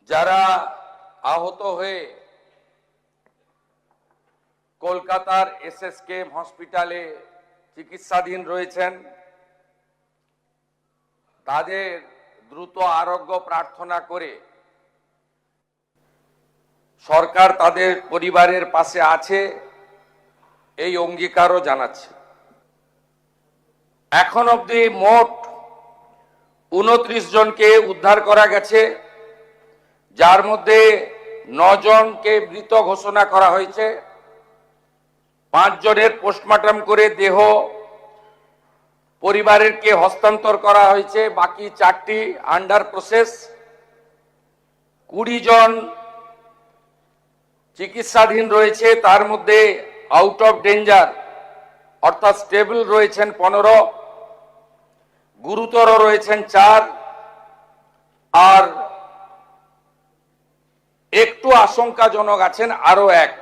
যারা আহত হয়ে কলকাতার এসএসকেএম হসপিটালে চিকিৎসাধীন রয়েছেন, তাদের দ্রুত আরোগ্য প্রার্থনা করে সরকার তাদের পরিবারের পাশে আছে এই অঙ্গীকারও জানাচ্ছে। এখন অবধি মোট 29 জনকে উদ্ধার করা গেছে, যার মধ্যে 9 জনকে মৃত ঘোষণা করা হয়েছে। 5 জনের পোস্টমর্টম করে দেহ পরিবারকে হস্তান্তর করা হয়েছে, বাকি 4টি আন্ডার প্রসেস। 20 জন চিকিৎসাধীন রয়েছে, তার মধ্যে আউট অফ ডেঞ্জার অর্থাৎ স্টেবল রয়েছেন 15, গুরুতর রয়েছেন 4, আর একটু আশঙ্কাজনক আছেন আরো 1।